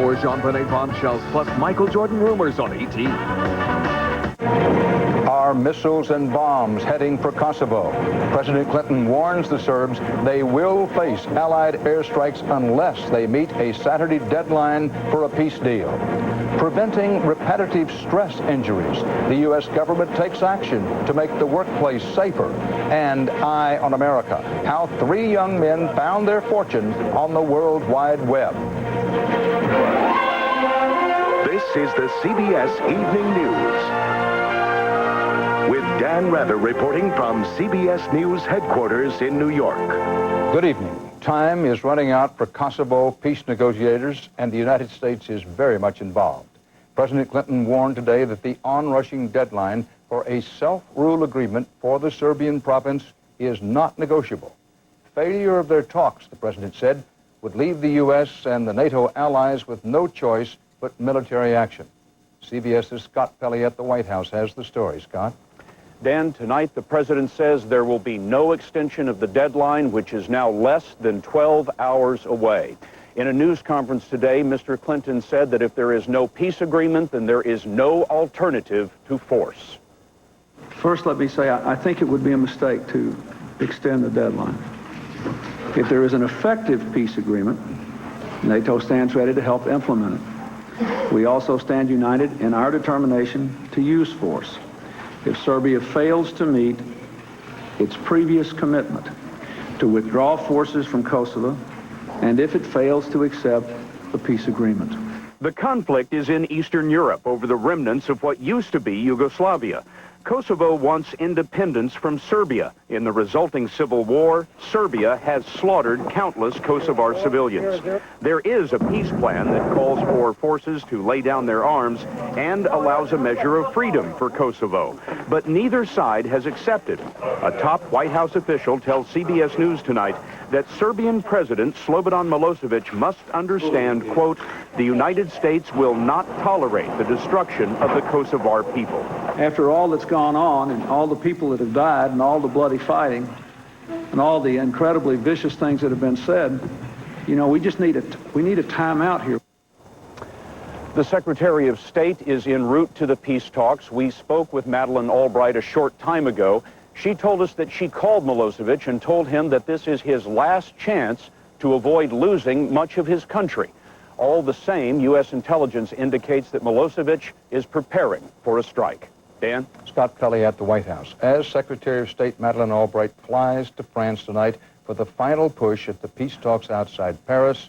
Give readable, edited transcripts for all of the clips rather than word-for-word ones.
More Jean-Benet bombshells plus Michael Jordan rumors on ET. Are missiles and bombs heading for Kosovo? President Clinton warns the Serbs they will face Allied airstrikes unless they meet a Saturday deadline for a peace deal. Preventing repetitive stress injuries, the U.S. government takes action to make the workplace safer. And Eye on America, how 3 young men found their fortune on the World Wide Web. This is the CBS Evening News, with Dan Rather reporting from CBS News headquarters in New York. Good evening. Time is running out for Kosovo peace negotiators, and the United States is very much involved. President Clinton warned today that the onrushing deadline for a self-rule agreement for the Serbian province is not negotiable. Failure of their talks, the president said, would leave the U.S. and the NATO allies with no choice but military action. CBS's Scott Pelley at the White House has the story. Scott? Dan, tonight the president says there will be no extension of the deadline, which is now less than 12 hours away. In a news conference today, Mr. Clinton said that if there is no peace agreement, then there is no alternative to force. First, let me say I think it would be a mistake to extend the deadline. If there is an effective peace agreement, NATO stands ready to help implement it. We also stand united in our determination to use force if Serbia fails to meet its previous commitment to withdraw forces from Kosovo, and if it fails to accept the peace agreement. The conflict is in Eastern Europe over the remnants of what used to be Yugoslavia. Kosovo wants independence from Serbia. In the resulting civil war, Serbia has slaughtered countless Kosovar civilians. There is a peace plan that calls for forces to lay down their arms and allows a measure of freedom for Kosovo. But neither side has accepted. A top White House official tells CBS News tonight that Serbian President Slobodan Milosevic must understand, quote, the United States will not tolerate the destruction of the Kosovar people. After all that's gone on and all the people that have died and all the bloody fighting and all the incredibly vicious things that have been said, you know, we need a timeout here. The Secretary of State is en route to the peace talks. We spoke with Madeleine Albright a short time ago. She told us that she called Milosevic and told him that this is his last chance to avoid losing much of his country. All the same, U.S. intelligence indicates that Milosevic is preparing for a strike. Dan? Scott Pelley at the White House. As Secretary of State Madeleine Albright flies to France tonight for the final push at the peace talks outside Paris,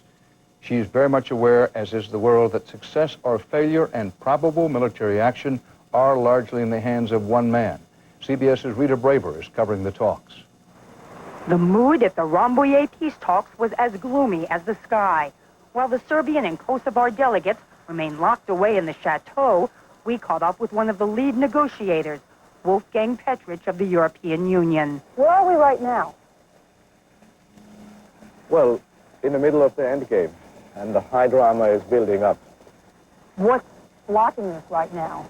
she is very much aware, as is the world, that success or failure and probable military action are largely in the hands of one man. CBS's Rita Braver is covering the talks. The mood at the Rambouillet peace talks was as gloomy as the sky. While the Serbian and Kosovar delegates remain locked away in the chateau, we caught up with one of the lead negotiators, Wolfgang Petritsch of the European Union. Where are we right now? Well, in the middle of the endgame, and the high drama is building up. What's blocking this right now?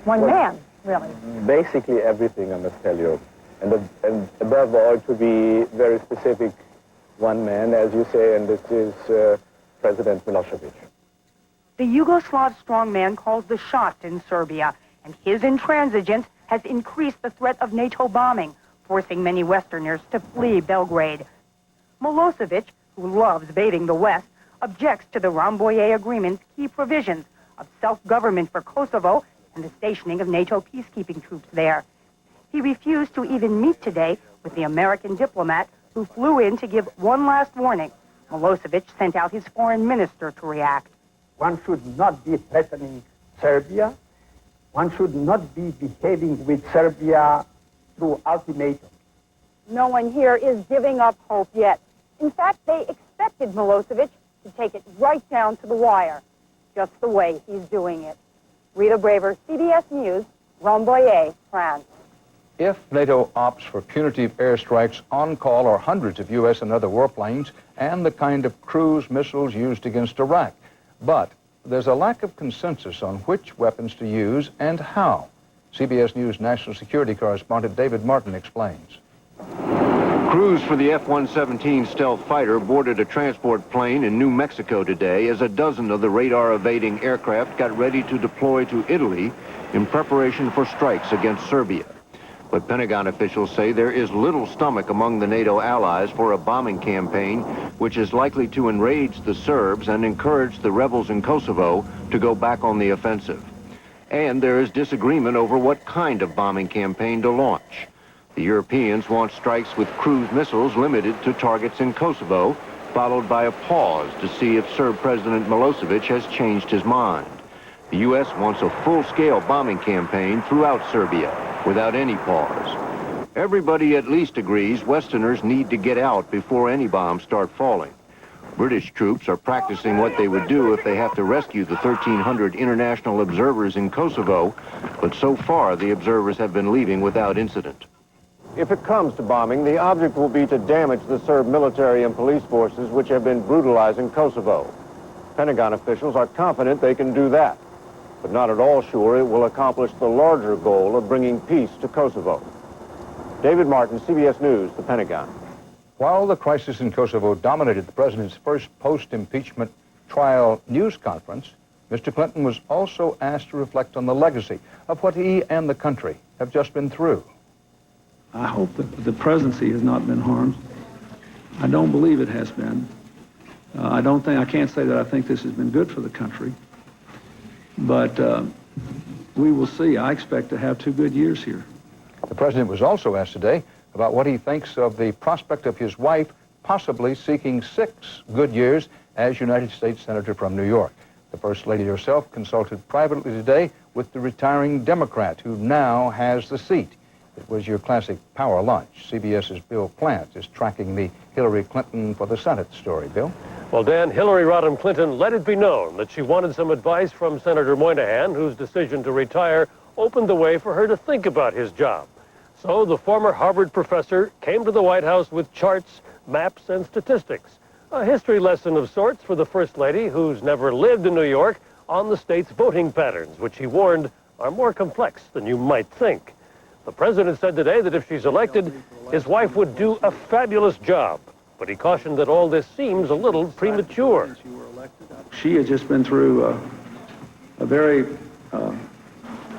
One man, really. Basically everything, I must tell you. And above all, to be very specific, one man, as you say, and this is President Milosevic. The Yugoslav strongman calls the shots in Serbia, and his intransigence has increased the threat of NATO bombing, forcing many Westerners to flee Belgrade. Milosevic, who loves baiting the West, objects to the Rambouillet Agreement's key provisions of self-government for Kosovo and the stationing of NATO peacekeeping troops there. He refused to even meet today with the American diplomat who flew in to give one last warning. Milosevic sent out his foreign minister to react. One should not be threatening Serbia. One should not be behaving with Serbia through ultimatums. No one here is giving up hope yet. In fact, they expected Milosevic to take it right down to the wire, just the way he's doing it. Rita Braver, CBS News, Rambouillet, France. If NATO opts for punitive airstrikes on call or hundreds of U.S. and other warplanes and the kind of cruise missiles used against Iraq, but there's a lack of consensus on which weapons to use and how. CBS News national security correspondent David Martin explains. Crews for the F-117 stealth fighter boarded a transport plane in New Mexico today as a dozen of the radar-evading aircraft got ready to deploy to Italy in preparation for strikes against Serbia. But Pentagon officials say there is little stomach among the NATO allies for a bombing campaign which is likely to enrage the Serbs and encourage the rebels in Kosovo to go back on the offensive. And there is disagreement over what kind of bombing campaign to launch. The Europeans want strikes with cruise missiles limited to targets in Kosovo, followed by a pause to see if Serb President Milosevic has changed his mind. The U.S. wants a full-scale bombing campaign throughout Serbia, without any pause. Everybody at least agrees Westerners need to get out before any bombs start falling. British troops are practicing what they would do if they have to rescue the 1,300 international observers in Kosovo, but so far the observers have been leaving without incident. If it comes to bombing, the object will be to damage the Serb military and police forces which have been brutalizing Kosovo. Pentagon officials are confident they can do that, but not at all sure it will accomplish the larger goal of bringing peace to Kosovo. David Martin, CBS News, the Pentagon. While the crisis in Kosovo dominated the president's first post-impeachment trial news conference, Mr. Clinton was also asked to reflect on the legacy of what he and the country have just been through. I hope that the presidency has not been harmed. I don't believe it has been. I can't say that I think this has been good for the country, but we will see. I expect to have 2 good years here. The president was also asked today about what he thinks of the prospect of his wife possibly seeking 6 good years as United States Senator from New York. The First Lady herself consulted privately today with the retiring Democrat who now has the seat. It was your classic power lunch. CBS's Bill Plant is tracking the Hillary Clinton for the Senate story. Bill? Well, Dan, Hillary Rodham Clinton let it be known that she wanted some advice from Senator Moynihan, whose decision to retire opened the way for her to think about his job. So the former Harvard professor came to the White House with charts, maps, and statistics. A history lesson of sorts for the First Lady, who's never lived in New York, on the state's voting patterns, which he warned are more complex than you might think. The president said today that if she's elected, his wife would do a fabulous job. But he cautioned that all this seems a little premature. She has just been through a very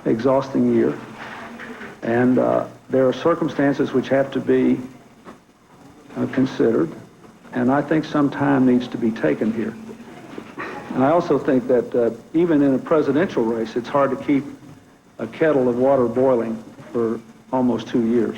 exhausting year. And there are circumstances which have to be considered. And I think some time needs to be taken here. And I also think that even in a presidential race, it's hard to keep a kettle of water boiling for almost 2 years.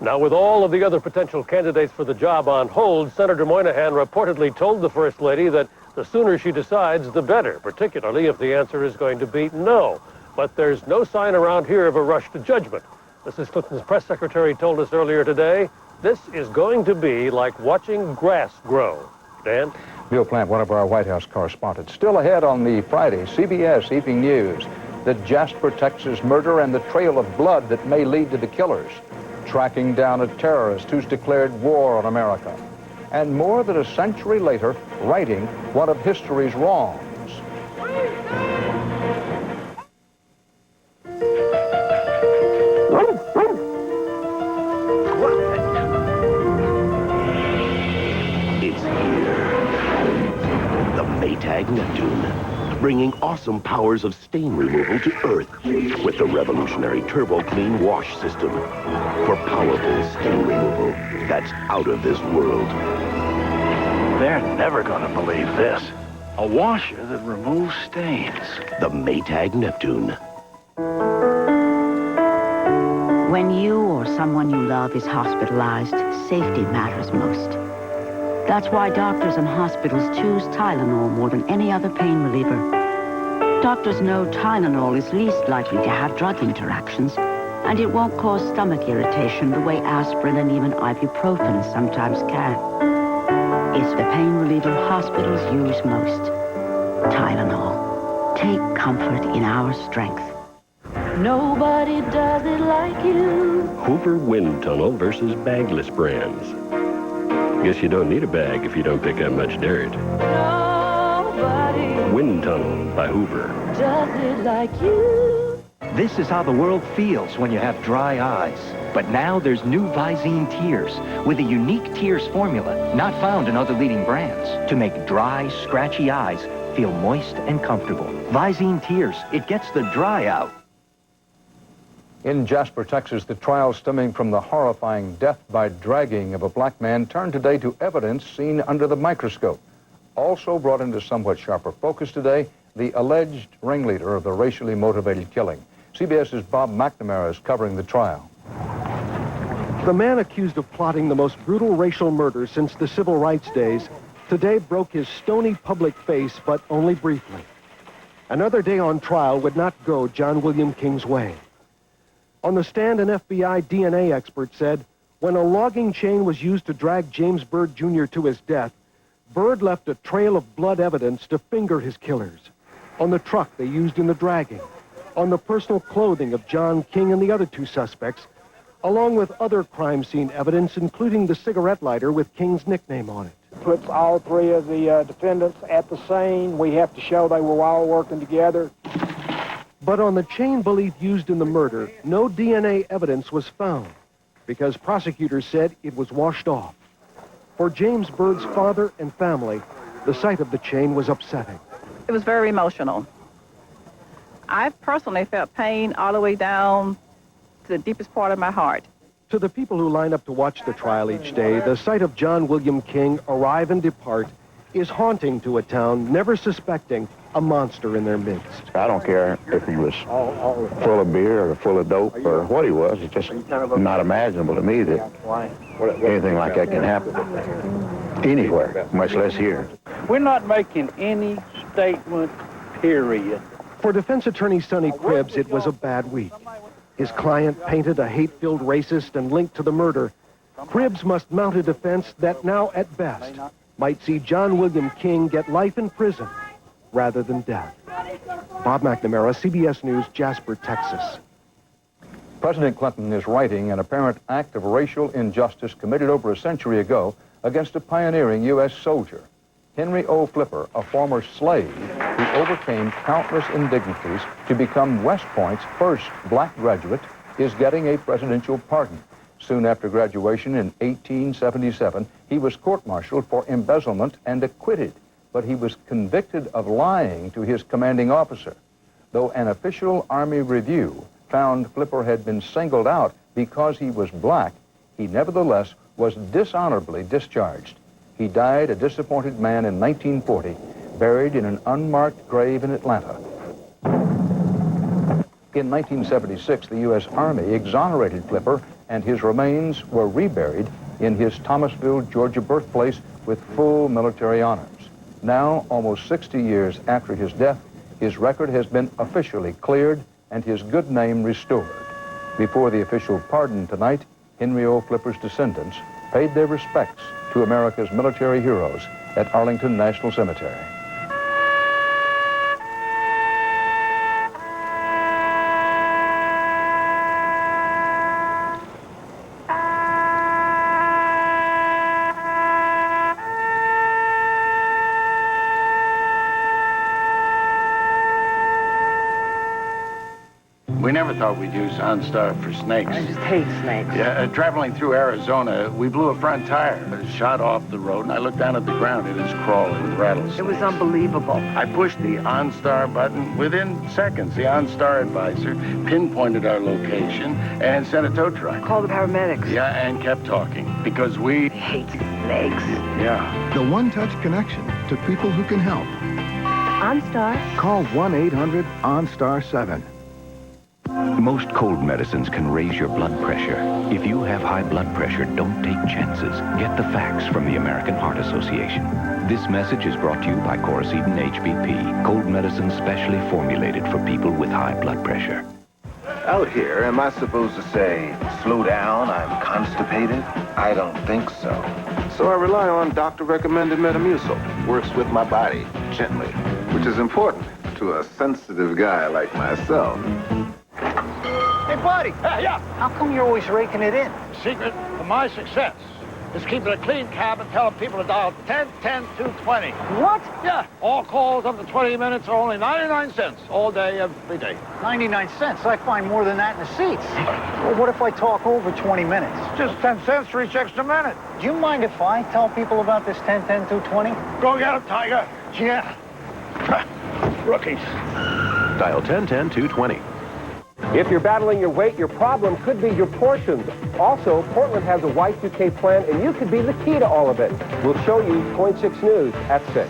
Now, with all of the other potential candidates for the job on hold, Senator Moynihan reportedly told the First Lady that the sooner she decides, the better, particularly if the answer is going to be no. But there's no sign around here of a rush to judgment. Mrs. Clinton's press secretary told us earlier today, this is going to be like watching grass grow. Dan? Bill Plant, one of our White House correspondents. Still ahead on the Friday CBS Evening News, the Jasper, Texas murder and the trail of blood that may lead to the killers, tracking down a terrorist who's declared war on America, and more than a century later, righting one of history's wrongs. It's here. The Maytag Neptune, bringing awesome powers of stain removal to Earth with the revolutionary Turbo Clean Wash System for powerful stain removal that's out of this world. They're never gonna believe this. A washer that removes stains. The Maytag Neptune. When you or someone you love is hospitalized, safety matters most. That's why doctors and hospitals choose Tylenol more than any other pain reliever. Doctors know Tylenol is least likely to have drug interactions, and it won't cause stomach irritation the way aspirin and even ibuprofen sometimes can. It's the pain reliever hospitals use most. Tylenol. Take comfort in our strength. Nobody does it like you. Hoover Wind Tunnel versus bagless brands. Guess you don't need a bag if you don't pick up much dirt. Nobody Wind Tunnel by Hoover. does it like you. This is how the world feels when you have dry eyes. But now there's new Visine Tears with a unique Tears formula not found in other leading brands to make dry, scratchy eyes feel moist and comfortable. Visine Tears, it gets the dry out. In Jasper, Texas, the trial stemming from the horrifying death by dragging of a black man turned today to evidence seen under the microscope. Also brought into somewhat sharper focus today, the alleged ringleader of the racially motivated killing. CBS's Bob McNamara is covering the trial. The man accused of plotting the most brutal racial murder since the civil rights days today broke his stony public face, but only briefly. Another day on trial would not go John William King's way. On the stand, an FBI DNA expert said, when a logging chain was used to drag James Byrd Jr. to his death, Byrd left a trail of blood evidence to finger his killers. On the truck they used in the dragging, on the personal clothing of John King and the other two suspects, along with other crime scene evidence, including the cigarette lighter with King's nickname on it. Puts all three of the defendants at the scene. We have to show they were all working together. But on the chain believed used in the murder, no DNA evidence was found because prosecutors said it was washed off. For James Byrd's father and family, the sight of the chain was upsetting. It was very emotional. I personally felt pain all the way down to the deepest part of my heart. To the people who line up to watch the trial each day, the sight of John William King arrive and depart is haunting to a town never suspecting a monster in their midst. I don't care if he was full of beer or full of dope or what he was. It's just not imaginable to me that anything like that can happen anywhere, much less here. We're not making any statement, period. For defense attorney Sonny Cribbs, it was a bad week. His client painted a hate-filled racist and linked to the murder. Cribbs must mount a defense that now, at best, might see John William King get life in prison rather than death. Bob McNamara, CBS News, Jasper, Texas. President Clinton is righting an apparent act of racial injustice committed over a century ago against a pioneering U.S. soldier. Henry O. Flipper, a former slave who overcame countless indignities to become West Point's first black graduate, is getting a presidential pardon. Soon after graduation in 1877, he was court-martialed for embezzlement and acquitted, but he was convicted of lying to his commanding officer. Though an official Army review found Flipper had been singled out because he was black, he nevertheless was dishonorably discharged. He died a disappointed man in 1940, buried in an unmarked grave in Atlanta. In 1976, the U.S. Army exonerated Flipper, and his remains were reburied in his Thomasville, Georgia birthplace with full military honors. Now, almost 60 years after his death, his record has been officially cleared and his good name restored. Before the official pardon tonight, Henry O. Flipper's descendants paid their respects to America's military heroes at Arlington National Cemetery. We never thought we'd use OnStar for snakes. I just hate snakes. Yeah, traveling through Arizona, we blew a front tire. It shot off the road, and I looked down at the ground. It is crawling with rattlesnakes. It was unbelievable. I pushed the OnStar button. Within seconds, the OnStar advisor pinpointed our location and sent a tow truck. Called the paramedics. Yeah, and kept talking, because we hate snakes. Yeah. The one-touch connection to people who can help. OnStar. Call 1-800-OnStar-7. Most cold medicines can raise your blood pressure. If you have high blood pressure, don't take chances. Get the facts from the American Heart Association. This message is brought to you by Coricidin HBP, cold medicine specially formulated for people with high blood pressure. Out here, am I supposed to say, slow down, I'm constipated? I don't think so. So I rely on doctor-recommended Metamucil. Works with my body, gently, which is important to a sensitive guy like myself. Hey, buddy. Yeah. How come you're always raking it in? Secret to my success. is keeping a clean cab and telling people to dial 10-10-220. What? Yeah, all calls up to 20 minutes are only 99 cents all day, every day. 99 cents. I find more than that in the seats. Well, what if I talk over 20 minutes? Just 10 cents for each extra minute. Do you mind if I tell people about this 10-10-220? Go get him, Tiger. Yeah. Rookies. Dial 10-10-220. If you're battling your weight, your problem could be your portions. Also, Portland has a Y2K plan, and you could be the key to all of it. We'll show you Point 6 News at 6.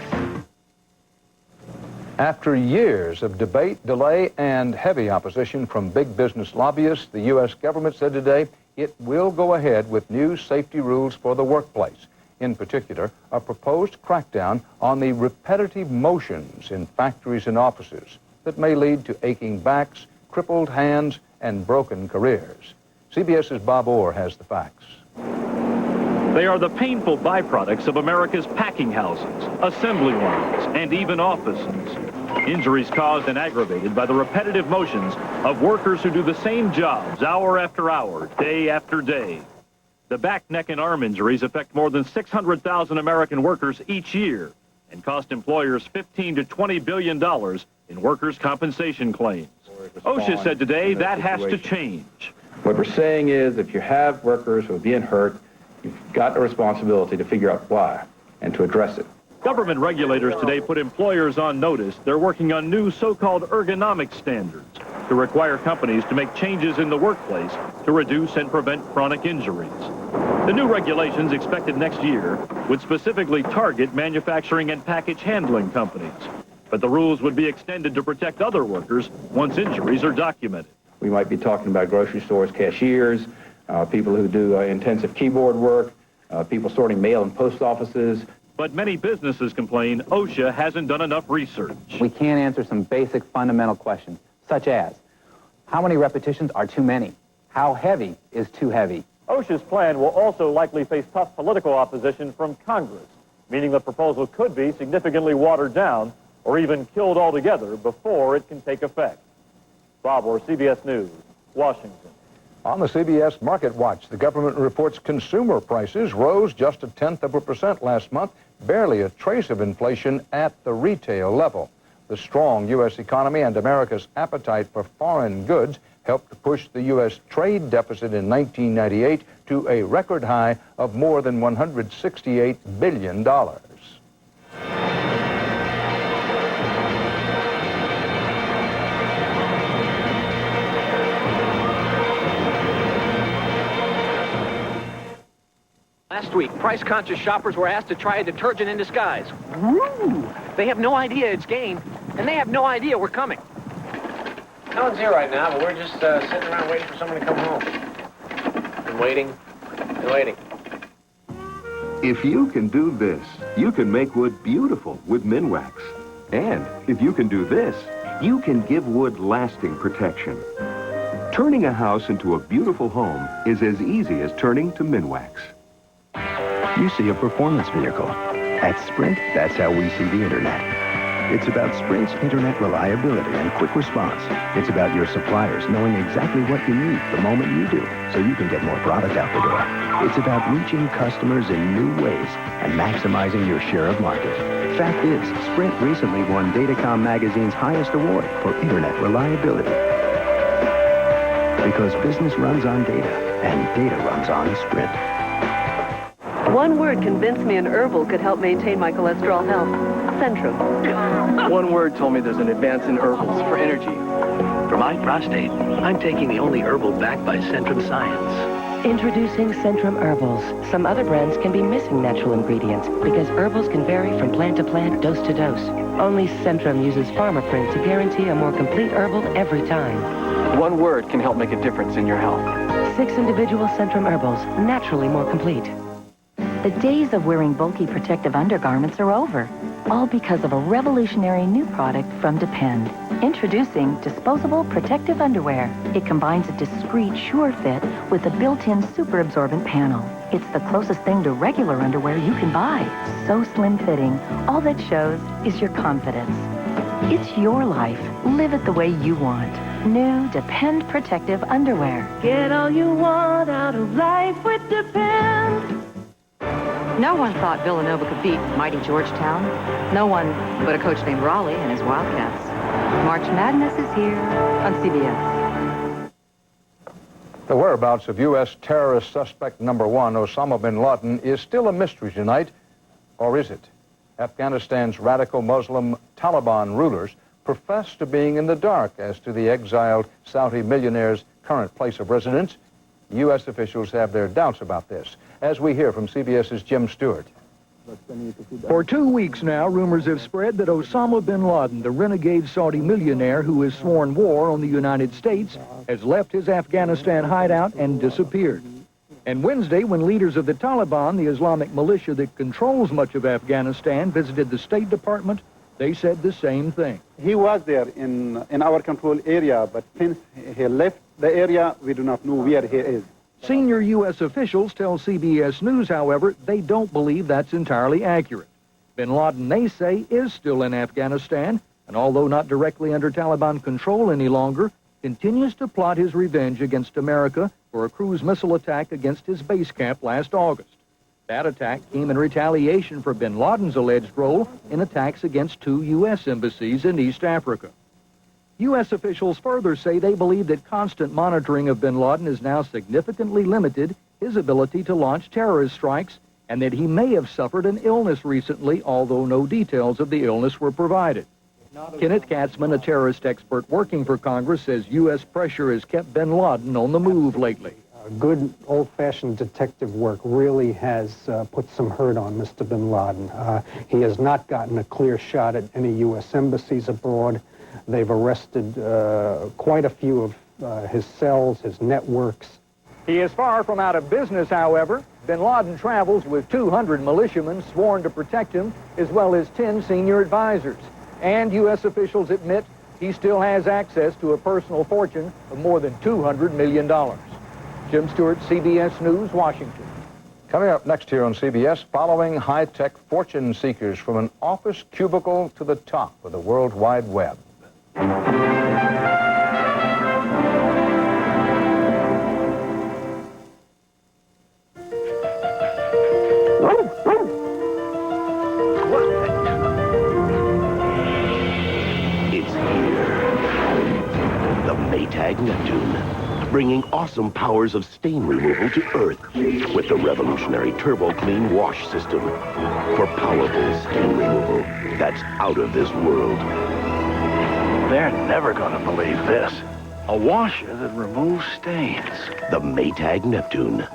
After years of debate, delay, and heavy opposition from big business lobbyists, the U.S. government said today it will go ahead with new safety rules for the workplace. In particular, a proposed crackdown on the repetitive motions in factories and offices that may lead to aching backs, crippled hands, and broken careers. CBS's Bob Orr has the facts. They are the painful byproducts of America's packing houses, assembly lines, and even offices. Injuries caused and aggravated by the repetitive motions of workers who do the same jobs hour after hour, day after day. The back, neck, and arm injuries affect more than 600,000 American workers each year and cost employers $15 to $20 billion in workers' compensation claims. OSHA said today that has to change. What we're saying is if you have workers who are being hurt, you've got a responsibility to figure out why and to address it. Government regulators today put employers on notice. They're working on new so-called ergonomic standards to require companies to make changes in the workplace to reduce and prevent chronic injuries. The new regulations expected next year would specifically target manufacturing and package handling companies. But the rules would be extended to protect other workers once injuries are documented. We might be talking about grocery stores, cashiers, people who do intensive keyboard work, people sorting mail in post offices. But many businesses complain OSHA hasn't done enough research. We can't answer some basic fundamental questions, such as, how many repetitions are too many? How heavy is too heavy? OSHA's plan will also likely face tough political opposition from Congress, meaning the proposal could be significantly watered down or even killed altogether before it can take effect. Bob Orr, CBS News, Washington. On the CBS Market Watch, the government reports consumer prices rose just 0.1% last month, barely a trace of inflation at the retail level. The strong U.S. economy and America's appetite for foreign goods helped to push the U.S. trade deficit in 1998 to a record high of more than $168 billion. Last week, price-conscious shoppers were asked to try a detergent in disguise. Woo! They have no idea it's Gain, and they have no idea we're coming. No one's here right now, but we're just sitting around waiting for someone to come home. And waiting, and waiting. If you can do this, you can make wood beautiful with Minwax. And if you can do this, you can give wood lasting protection. Turning a house into a beautiful home is as easy as turning to Minwax. You see a performance vehicle. At Sprint, that's how we see the Internet. It's about Sprint's Internet reliability and quick response. It's about your suppliers knowing exactly what you need the moment you do, so you can get more product out the door. It's about reaching customers in new ways and maximizing your share of market. Fact is, Sprint recently won Datacom Magazine's highest award for Internet reliability. Because business runs on data, and data runs on Sprint. One word convinced me an herbal could help maintain my cholesterol health. Centrum. One word told me there's an advance in herbals for energy. For my prostate, I'm taking the only herbal backed by Centrum Science. Introducing Centrum Herbals. Some other brands can be missing natural ingredients because herbals can vary from plant to plant, dose to dose. Only Centrum uses pharma print to guarantee a more complete herbal every time. One word can help make a difference in your health. 6 individual Centrum Herbals, naturally more complete. The days of wearing bulky protective undergarments are over, all because of a revolutionary new product from Depend. Introducing disposable protective underwear. It combines a discreet, sure fit with a built-in super absorbent panel. It's the closest thing to regular underwear you can buy. So slim fitting, all that shows is your confidence. It's your life. Live it the way you want. New Depend protective underwear. Get all you want out of life with Depend. No one thought Villanova could beat mighty Georgetown. No one but a coach named Raleigh and his Wildcats. March Madness is here on CBS. The whereabouts of U.S. terrorist suspect number 1, Osama bin Laden, is still a mystery tonight, or is it? Afghanistan's radical Muslim Taliban rulers profess to being in the dark as to the exiled Saudi millionaire's current place of residence. U.S. officials have their doubts about this, as we hear from CBS's Jim Stewart. For 2 weeks now, rumors have spread that Osama bin Laden, the renegade Saudi millionaire who has sworn war on the United States, has left his Afghanistan hideout and disappeared. And Wednesday, when leaders of the Taliban, the Islamic militia that controls much of Afghanistan, visited the State Department, they said the same thing. He was there in our control area, but since he left the area, we do not know where he is. Senior U.S. officials tell CBS News, however, they don't believe that's entirely accurate. Bin Laden, they say, is still in Afghanistan, and although not directly under Taliban control any longer, continues to plot his revenge against America for a cruise missile attack against his base camp last August. That attack came in retaliation for bin Laden's alleged role in attacks against 2 U.S. embassies in East Africa. U.S. officials further say they believe that constant monitoring of bin Laden has now significantly limited his ability to launch terrorist strikes, and that he may have suffered an illness recently, although no details of the illness were provided. Kenneth Katzman, a terrorist expert working for Congress, says U.S. pressure has kept bin Laden on the move lately. Good old-fashioned detective work really has put some hurt on Mr. bin Laden. He has not gotten a clear shot at any U.S. embassies abroad. They've arrested quite a few of his cells, his networks. He is far from out of business, however. Bin Laden travels with 200 militiamen sworn to protect him, as well as 10 senior advisors. And U.S. officials admit he still has access to a personal fortune of more than $200 million. Jim Stewart, CBS News, Washington. Coming up next here on CBS, following high-tech fortune seekers from an office cubicle to the top of the World Wide Web. It's here. The Maytag Neptune, bringing awesome powers of stain removal to Earth with the revolutionary Turbo Clean Wash System for powerful stain removal that's out of this world. They're never gonna believe this. A washer that removes stains. The Maytag Neptune.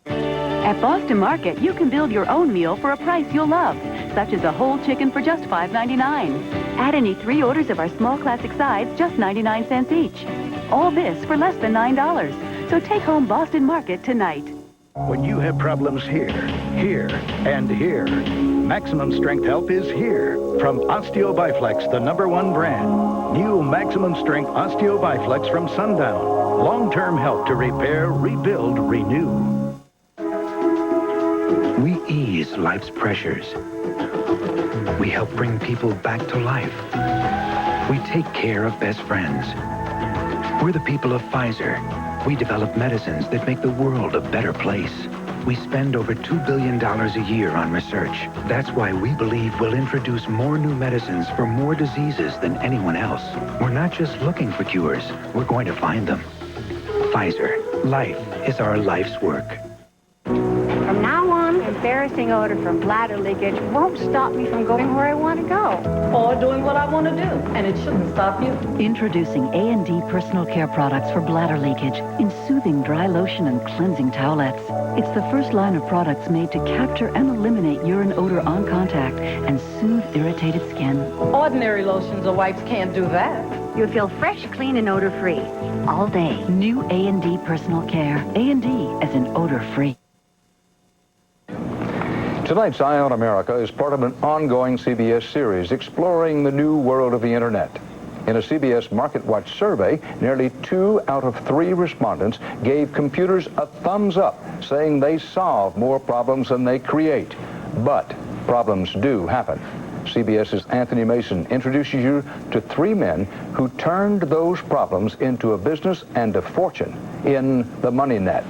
At Boston Market, you can build your own meal for a price you'll love, such as a whole chicken for just $5.99. Add any 3 orders of our small classic sides, just 99 cents each. All this for less than $9. So take home Boston Market tonight. When you have problems here, here, and here, Maximum Strength Help is here. From Osteo-Biflex, the #1 brand. New Maximum Strength Osteo-Biflex from Sundown. Long-term help to repair, rebuild, renew. We ease life's pressures. We help bring people back to life. We take care of best friends. We're the people of Pfizer. We develop medicines that make the world a better place. We spend over $2 billion a year on research. That's why we believe we'll introduce more new medicines for more diseases than anyone else. We're not just looking for cures. We're going to find them. Pfizer. Life is our life's work. From now on, embarrassing odor from bladder leakage won't stop me from going where I want to go. Or doing what I want to do, and it shouldn't stop you. Introducing A&D personal care products for bladder leakage in soothing dry lotion and cleansing towelettes. It's the first line of products made to capture and eliminate urine odor on contact and soothe irritated skin. Ordinary lotions or wipes can't do that. You'll feel fresh, clean, and odor-free all day. New A&D personal care. A&D as in odor-free. Tonight's Eye on America is part of an ongoing CBS series exploring the new world of the Internet. In a CBS MarketWatch survey, nearly 2 out of 3 respondents gave computers a thumbs up, saying they solve more problems than they create. But problems do happen. CBS's Anthony Mason introduces you to 3 men who turned those problems into a business and a fortune in the Money Net.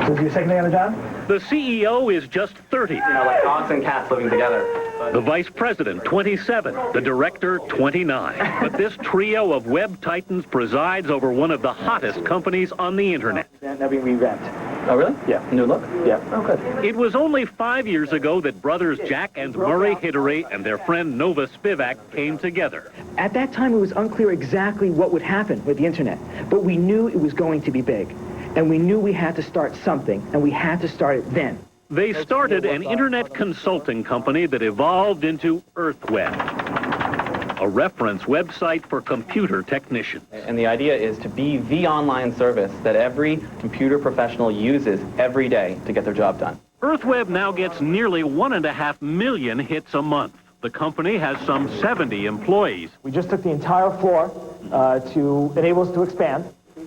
This is your second day on the job? The CEO is just 30. You know, like dogs and cats living together. The vice president, 27. The director, 29. But this trio of web titans presides over one of the hottest companies on the internet. Every revamp. Oh, really? Yeah. New look? Yeah. Oh, good. It was only 5 years ago that brothers Jack and Murray Hidary and their friend Nova Spivak came together. At that time, it was unclear exactly what would happen with the internet, but we knew it was going to be big. And we knew we had to start something, and we had to start it then. They started an internet consulting company that evolved into EarthWeb, a reference website for computer technicians. And the idea is to be the online service that every computer professional uses every day to get their job done. EarthWeb now gets nearly 1.5 million hits a month. The company has some 70 employees. We just took the entire floor to enable us to expand.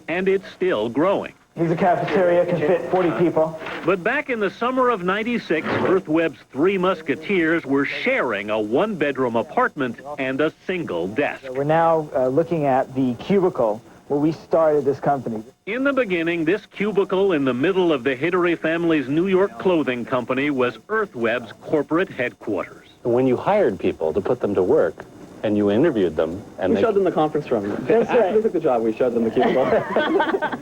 And it's still growing. Here's a cafeteria, can fit 40 people. But back in the summer of '96, EarthWeb's three musketeers were sharing a one-bedroom apartment and a single desk. We're now looking at the cubicle where we started this company. In the beginning, this cubicle in the middle of the Hidary family's New York clothing company was EarthWeb's corporate headquarters. When you hired people to put them to work, and you interviewed them, and we showed them the conference room. That's right. After they took the job, we showed them the cubicle.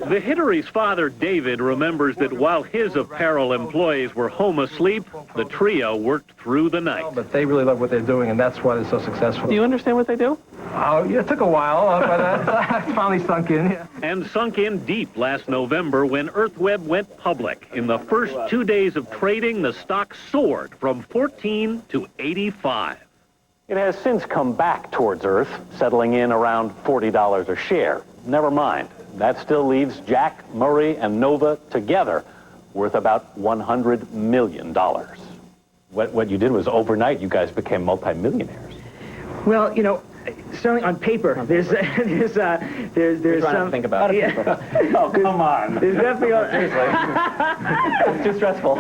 The Hidary's father, David, remembers that while his apparel employees were home asleep, the trio worked through the night. But they really love what they're doing, and that's why they're so successful. Do you understand what they do? Oh, yeah, it took a while, but that finally sunk in. Yeah. And sunk in deep last November when EarthWeb went public. In the first 2 days of trading, the stock soared from 14 to 85. It has since come back towards Earth, settling in around $40 a share. Never mind. That still leaves Jack, Murray, and Nova together worth about $100 million. What you did was overnight, you guys became multimillionaires. Well, you know, certainly on paper, there's some. Think about it. Oh, come on. There's definitely. It's too stressful.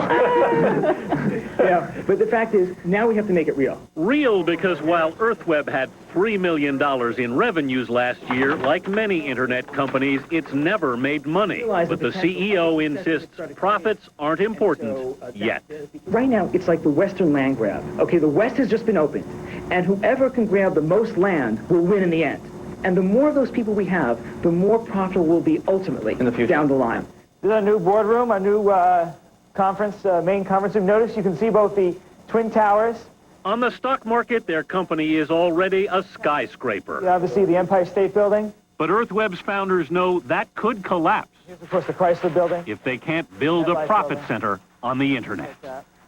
Yeah, but the fact is, now we have to make it real. Real because while EarthWeb had $3 million in revenues last year, like many internet companies, it's never made money. But the CEO insists profits aren't important yet. Right now, it's like the Western land grab. Okay, the West has just been opened, and whoever can grab the most land will win in the end. And the more of those people we have, the more profitable we'll be ultimately in the future. Down the line. This is our new boardroom, our new main conference room. Notice you can see both the Twin Towers. On the stock market, their company is already a skyscraper. You obviously the Empire State Building. But EarthWeb's founders know that could collapse. Here's, of course, the Chrysler Building. If they can't build a profit center on the internet.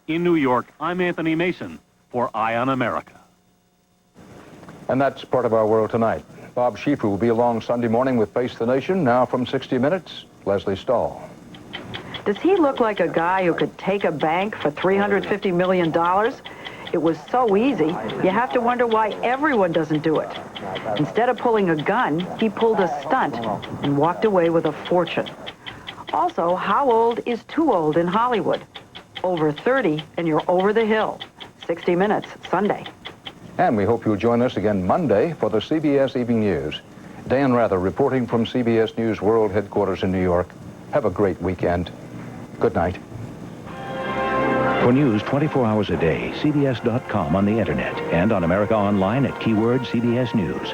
In New York, I'm Anthony Mason for Eye on America. And that's part of our world tonight. Bob Schieffer will be along Sunday morning with Face the Nation. Now from 60 Minutes, Leslie Stahl. Does he look like a guy who could take a bank for $350 million? It was so easy, you have to wonder why everyone doesn't do it. Instead of pulling a gun, he pulled a stunt and walked away with a fortune. Also, how old is too old in Hollywood? Over 30 and you're over the hill. 60 Minutes, Sunday. And we hope you'll join us again Monday for the CBS Evening News. Dan Rather reporting from CBS News World Headquarters in New York. Have a great weekend. Good night. For news 24 hours a day, CBS.com on the internet and on America Online at keyword CBS News.